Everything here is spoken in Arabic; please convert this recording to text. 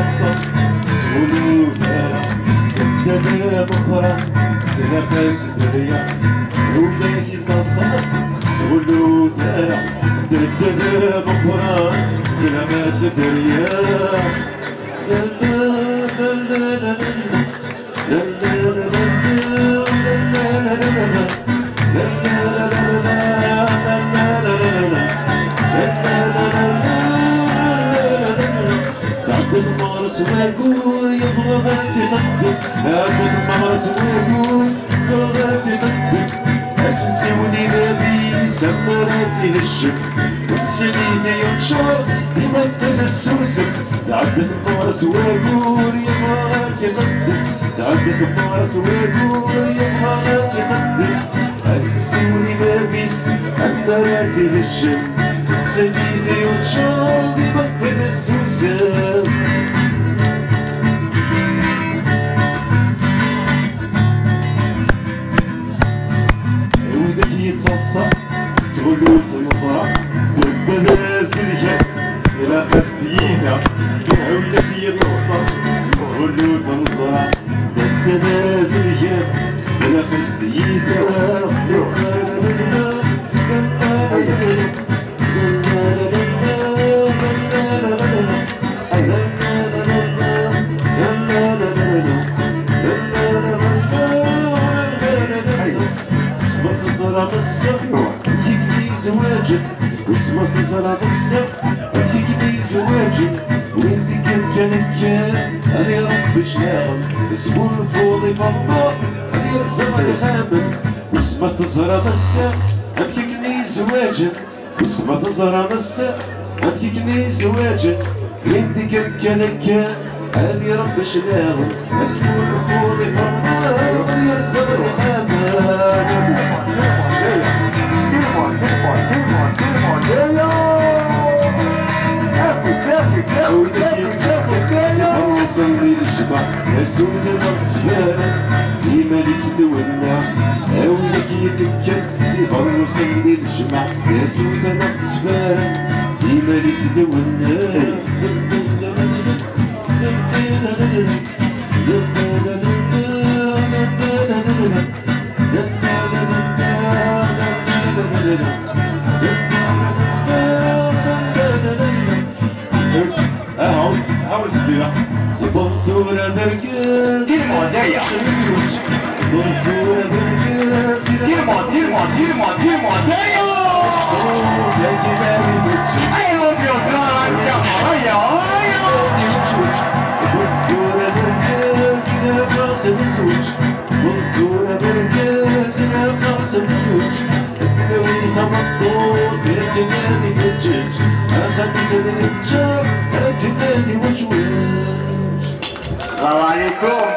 تصل تقولوا دارا كدابة بكرة تنافس دريا ويدك تصل تقولوا دارا كدابة بكرة تنافس دريا ويقول يبغى غاتي قدك هاخذ مرس ويقول يبغى غاتي قدك اسنسي ولي بابي سمراتي للشك ونسليني ينشر ديما تنسوسك تعدث مرس ويقول يبغى غاتي قدك تعدث مرس ويقول يبغى غاتي قدك اسنسي ولي بابي سمراتي للشك ونسليني ينشر ديما تنسوسك يتصل تقولوا ثمصرة دبنا زليا إلى قصدينا عولك يتصل تقولوا ثمصرة دبنا زليا إلى قصدينا يكني زواجك واسمع تزرع بالسق تكني زواجك وانتي كان هذي رب شلاغم اسمو الفوضي فالله هذي رزق الخامن واسمع تزرع بالسق تكني زواجك واسمع تزرع بالسق تكني زواجك وانتي كان هذي رب شلاغم اسمو الفوضي فالله هذي رزق الخامن صلي للجمع يا سود المتصفارة ديما لي سدونا عاودك يتكل سيبر وصلي للجمع يا سود المتصفارة ديما لي سدونا بنطورة دركاز دير مودايا بنطورة دركاز دير مودايا زي جبالي بتشوف ايوه بيوصل جمعية بنطورة دركاز نفاس الزوج بنطورة دركاز نفاس الزوج استلويها مطوط يا جناني بتشوف اخذ سنة الشهر يا جناني وجوج السلام عليكم